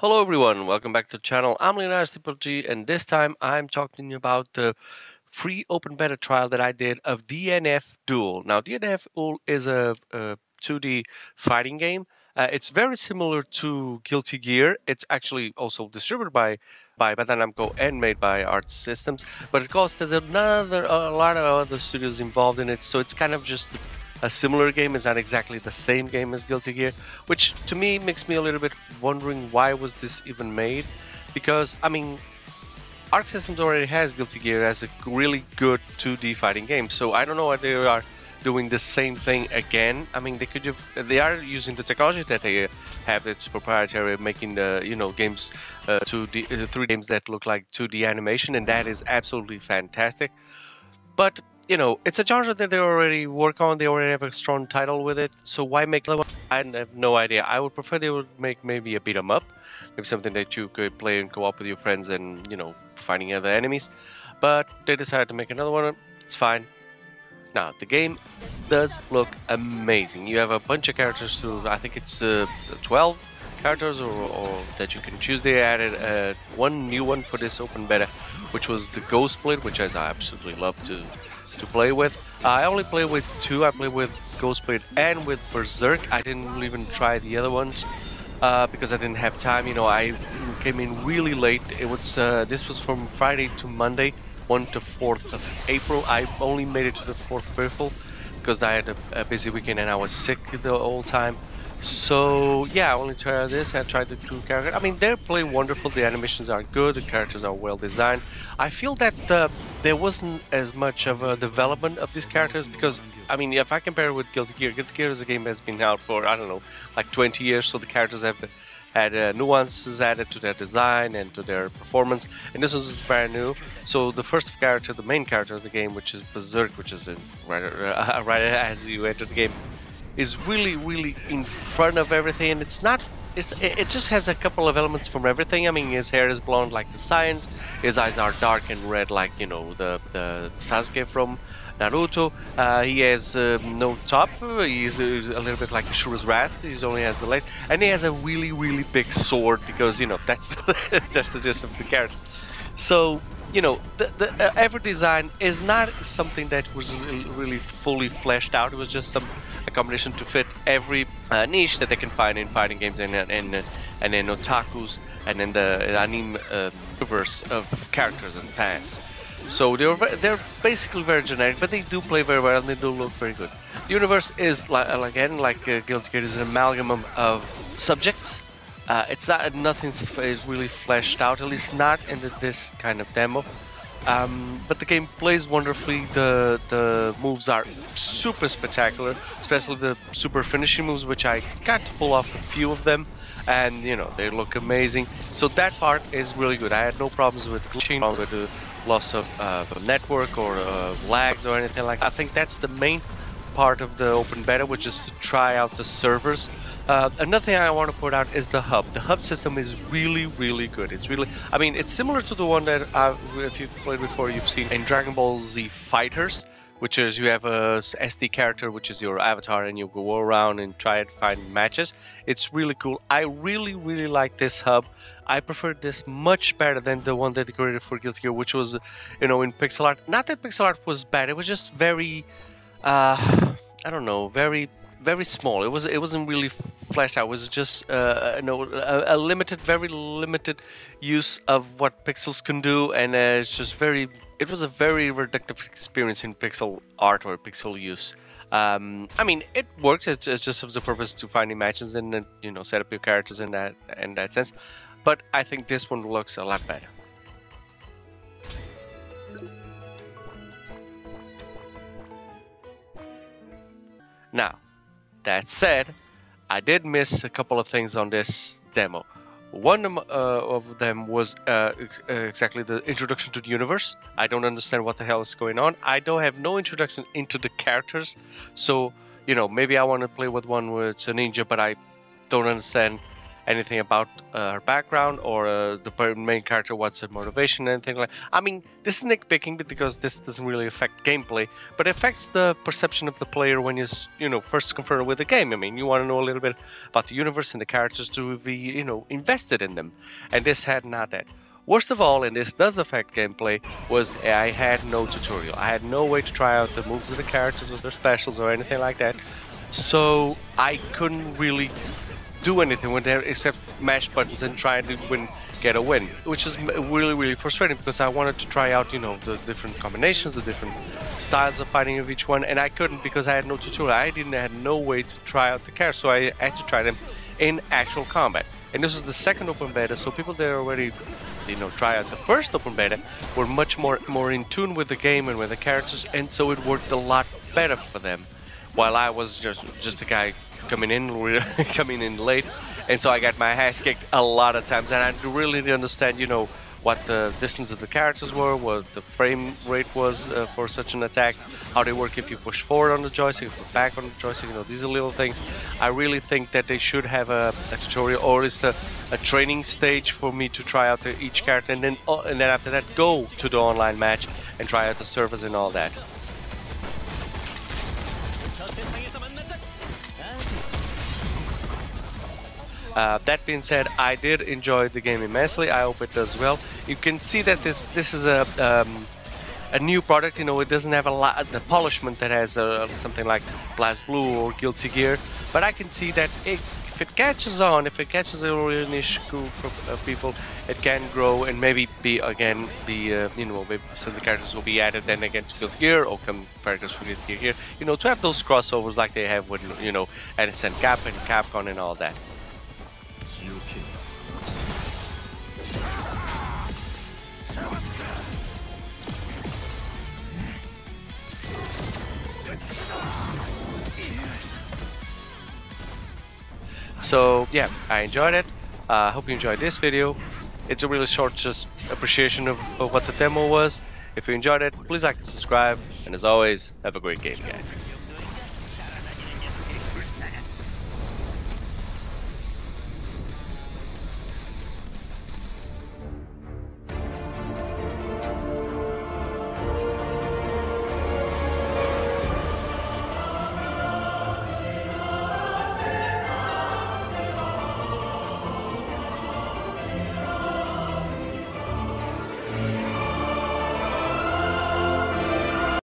Hello everyone, welcome back to the channel. I'm Leonardo G, and this time I'm talking about the free open beta trial that I did of DNF Duel. Now, DNF Duel is a 2D fighting game. It's very similar to Guilty Gear. It's actually also distributed by Bandai Namco and made by Art Systems. But of course, there's a lot of other studios involved in it, so it's kind of just a similar game. It's not exactly the same game as Guilty Gear, which to me makes me a little bit wondering why was this even made? Because I mean, Arc Systems already has Guilty Gear as a really good 2D fighting game, so I don't know why they are doing the same thing again. I mean, they are using the technology that they have that's proprietary, making the games 2D 3 games that look like 2D animation, and that is absolutely fantastic. But it's a genre that they already work on. They already have a strong title with it. So why make another one? I have no idea. I would prefer they would make maybe a beat 'em up, maybe something that you could play and co-op with your friends and fighting other enemies. But they decided to make another one. It's fine. Now the game does look amazing. You have a bunch of characters to. I think it's 12 characters or that you can choose. They added one new one for this open beta, which was the Ghost Split, which I absolutely love to play with. I only play with two. I play with Ghost Split and with Berserk. I didn't even try the other ones because I didn't have time. I came in really late. It was this was from Friday to Monday, 1 to 4th of April. I only made it to the 4th of April because I had a busy weekend and I was sick the whole time. So yeah, I only tried this. I tried the two characters. I mean, they play wonderful. The animations are good. The characters are well designed. I feel that there wasn't as much of a development of these characters because, I mean, if I compare it with Guilty Gear is a game that's been out for, I don't know, like 20 years. So the characters have had nuances added to their design and to their performance. And this was brand new. So the first character, the main character of the game, which is Berserk, which is right as you enter the game, is really in front of everything, and it just has a couple of elements from everything. I mean, his hair is blonde like the Saiyans, his eyes are dark and red like the Sasuke from Naruto. He has no top. He's a little bit like Ashura's Wrath. He only has the legs, and he has a really big sword because that's that's the gist of the character. So the every design is not something that was really fully fleshed out. It was just a combination to fit every niche that they can find in fighting games and in otakus and in the anime universe of characters and fans. So they're basically very generic, but they do play very well and they do look very good. The universe is like Guilty Gear is an amalgam of subjects. It's not nothing is really fleshed out, at least not in this kind of demo. But the game plays wonderfully. The moves are super spectacular, especially the super finishing moves, which I got to pull off a few of them, and they look amazing. So that part is really good. I had no problems with glitching, with the loss of network or lags or anything like that. I think that's the main part of the open beta, which is to try out the servers. Another thing I want to put out is the hub. The hub system is really good. It's really, I mean, it's similar to the one that if you've played before, you've seen in Dragon Ball Z Fighters, which is you have a SD character, which is your avatar, and you go around and try to find matches. It's really cool. I really like this hub. I prefer this much better than the one that they created for Guilty Gear, which was, in pixel art. Not that pixel art was bad. It was just very, I don't know, very small. It wasn't really fleshed out. It was just a limited, very limited use of what pixels can do, and it's just it was a very reductive experience in pixel art or pixel use. I mean, it works. It's just of the purpose to finding matches and set up your characters in that sense. But I think this one looks a lot better. Now, that said, I did miss a couple of things on this demo. One of them was exactly the introduction to the universe. I don't understand what the hell is going on. I don't have no introduction into the characters. So, maybe I want to play with one where it's a ninja, but I don't understand anything about her background or the main character, what's her motivation, anything like. I mean, this is nitpicking because this doesn't really affect gameplay, but it affects the perception of the player when you first confronted with the game. I mean, you want to know a little bit about the universe and the characters to be invested in them, and this had not that. Worst of all, and this does affect gameplay, was I had no tutorial. I had no way to try out the moves of the characters or their specials or anything like that. So I couldn't really do anything with there except mash buttons and try to get a win, which is really, really frustrating because I wanted to try out, the different combinations, the different styles of fighting of each one, and I couldn't because I had no tutorial. I had no way to try out the characters, so I had to try them in actual combat. And this was the second open beta, so people that already try out the first open beta were much more in tune with the game and with the characters, and so it worked a lot better for them, while I was just a guy coming in late, and so I got my ass kicked a lot of times, and I really didn't understand what the distance of the characters were, what the frame rate was for such an attack, how they work if you push forward on the joystick, if you push back on the joystick. These are little things. I really think that they should have a tutorial, or is a training stage for me to try out each character, and then after that go to the online match and try out the servers and all that. That being said, I did enjoy the game immensely. I hope it does well. You can see that this is a new product. It doesn't have a lot of the polishment that has something like BlazBlue or Guilty Gear, but I can see that if it catches on, if it catches a real niche group of people, it can grow and maybe maybe some of the characters will be added then again to Guilty Gear, or come characters from Guilty Gear here. To have those crossovers like they have with NSN Cap and Capcom and all that. So yeah, I enjoyed it. I hope you enjoyed this video. It's a really short just appreciation of what the demo was. If you enjoyed it, please like and subscribe, and as always, have a great game, guys.